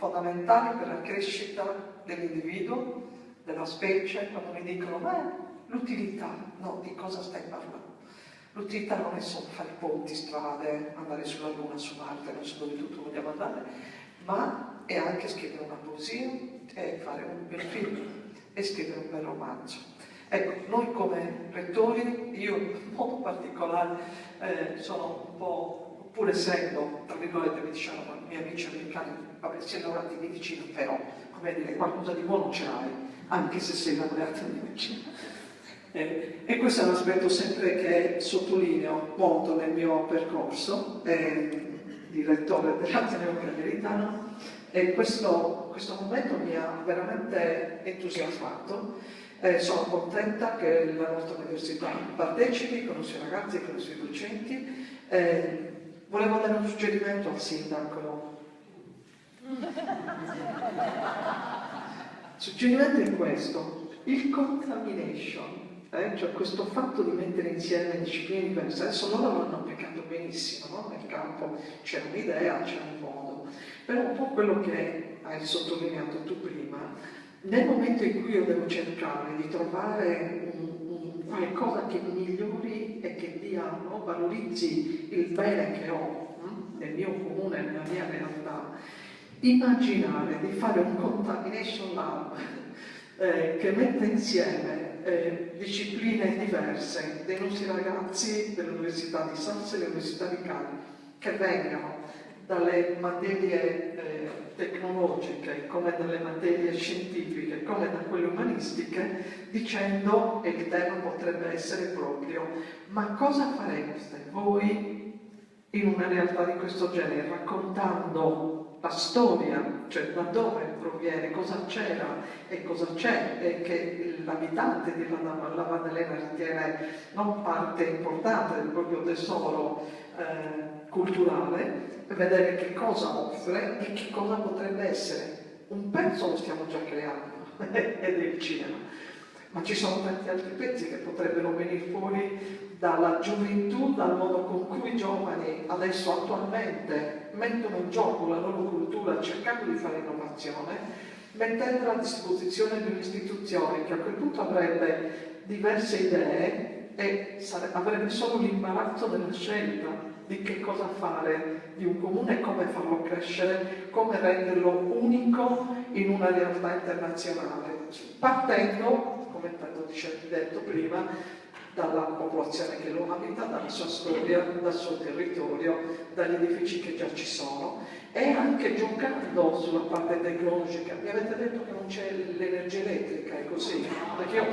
fondamentali per la crescita dell'individuo, della specie, quando mi dicono l'utilità, no, di cosa stai parlando? L'utilità non è solo fare ponti, strade, andare sulla Luna, su Marte, non so dove tutto vogliamo andare, ma è anche scrivere una poesia, è fare un bel film, è scrivere un bel romanzo. Ecco, noi come rettori, io in modo particolare sono un po', pur essendo, tra virgolette, mi dicevano i miei amici americani, vabbè, sei laureato in medicina, però, come dire, qualcosa di buono ce l'hai, anche se sei laureato in medicina. E questo è un aspetto sempre che sottolineo molto nel mio percorso di rettore dell'Ateneo Cagliaritano, e questo momento mi ha veramente entusiasmato. Sono contenta che la nostra università partecipi con i suoi ragazzi e con i suoi docenti. Volevo dare un suggerimento al sindaco. Il suggerimento è questo: il contamination. Cioè questo fatto di mettere insieme discipline diverse. Adesso loro l'hanno applicato benissimo, no? Nel campo c'era un'idea, c'era un modo, però un po' quello che hai sottolineato tu prima, nel momento in cui io devo cercare di trovare qualcosa che migliori e che dia, no? Valorizzi il bene che ho nel mio comune, nella mia realtà, immaginare di fare un contamination lab che metta insieme discipline diverse dei nostri ragazzi dell'Università di Sassari e dell'Università di Cagliari, che vengano dalle materie tecnologiche come dalle materie scientifiche come da quelle umanistiche, dicendo, e il tema potrebbe essere proprio: ma cosa fareste voi in una realtà di questo genere, raccontando la storia, cioè da dove proviene, cosa c'era e cosa c'è, e che l'abitante di La Maddalena ritiene non parte importante del proprio tesoro culturale, per vedere che cosa offre e che cosa potrebbe essere. Un pezzo lo stiamo già creando, ed è il cinema, ma ci sono tanti altri pezzi che potrebbero venire fuori dalla gioventù, dal modo con cui i giovani adesso attualmente mettono in gioco la loro cultura cercando di fare innovazione, mettendola a disposizione di un'istituzione che a quel punto avrebbe diverse idee e avrebbe solo l'imbarazzo della scelta di che cosa fare di un comune, come farlo crescere, come renderlo unico in una realtà internazionale, partendo, come è stato detto prima, dalla popolazione che lo abita, dalla sua storia, dal suo territorio, dagli edifici che già ci sono, e anche giocando sulla parte tecnologica. Mi avete detto che non c'è l'energia elettrica, è così? Perché io...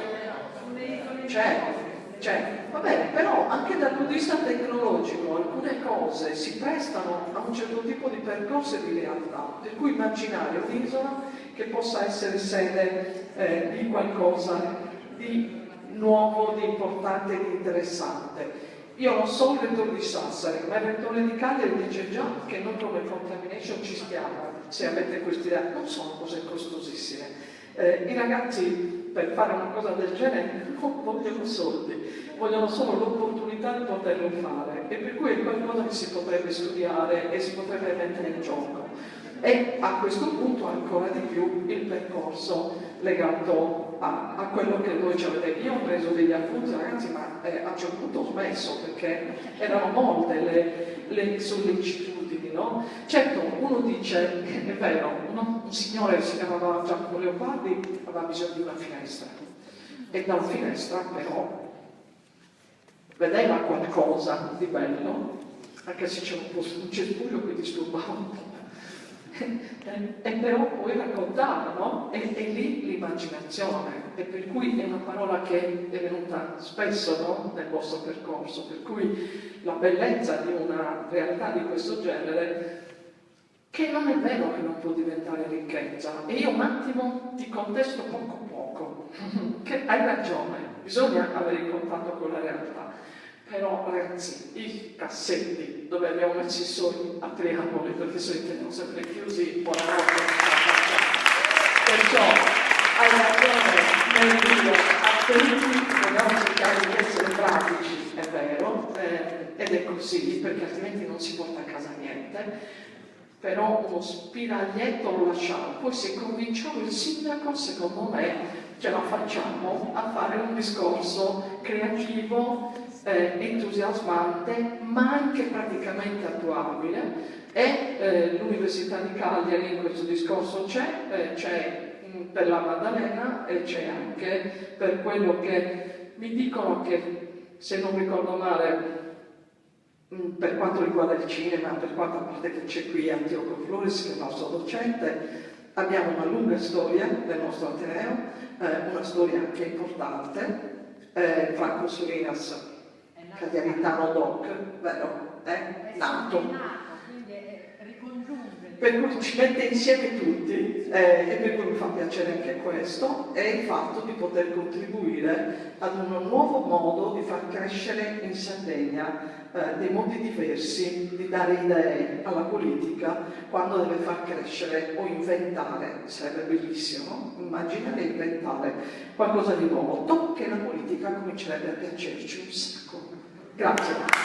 C'è, va bene, però anche dal punto di vista tecnologico alcune cose si prestano a un certo tipo di percorso e di realtà, per cui immaginare un'isola che possa essere sede di qualcosa di nuovo, di importante, di interessante. Io non sono il rettore di Sassari, ma il rettore di Cagliari dice già che noi come contamination ci stiamo, se avete questa idea. Non sono cose costosissime. I ragazzi per fare una cosa del genere non vogliono soldi, vogliono solo l'opportunità di poterlo fare, e per cui è qualcosa che si potrebbe studiare e si potrebbe mettere in gioco. E a questo punto ancora di più il percorso legato a quello che voi ci avete. Io ho preso degli appunti, ragazzi, ma a un certo punto ho smesso perché erano molte le sollecitudini, no? Certo, uno dice, è vero, un signore che si chiamava Giacomo Leopardi aveva bisogno di una finestra, e dalla finestra però vedeva qualcosa di bello, anche se c'era un cespuglio che disturbava un po'. E però poi raccontava, no? E lì l'immaginazione, e per cui è una parola che è venuta spesso, no? Nel vostro percorso, per cui la bellezza di una realtà di questo genere, che non è vero che non può diventare ricchezza. E io un attimo ti contesto poco, che hai ragione, bisogna avere il contatto con la realtà. Però ragazzi, i cassetti dove abbiamo messo i soldi, apriamoli, perché se li teniamo sempre chiusi, buonanotte. Perciò hai ragione nel dire a tutti, dobbiamo cercare di essere pratici, è vero, ed è così, perché altrimenti non si porta a casa niente. però uno spiraglietto lo lasciamo. Poi se convinciamo il sindaco, secondo me ce la facciamo a fare un discorso creativo, entusiasmante, ma anche praticamente attuabile. E l'Università di Cagliari in questo discorso c'è per la Maddalena e c'è anche per quello che mi dicono che, se non ricordo male, per quanto riguarda il cinema, per quanto a parte che c'è qui Antioco Flores, che è il nostro docente, abbiamo una lunga storia del nostro Ateneo, una storia anche importante. Franco Surinas, cagliaritano doc, vero? Nato. Per cui ci mette insieme tutti e per cui mi fa piacere anche questo, è il fatto di poter contribuire ad un nuovo modo di far crescere in Sardegna dei modi diversi di dare idee alla politica quando deve far crescere o inventare, sarebbe bellissimo, immaginare inventare qualcosa di nuovo, che la politica comincerebbe a piacerci un sacco. Grazie.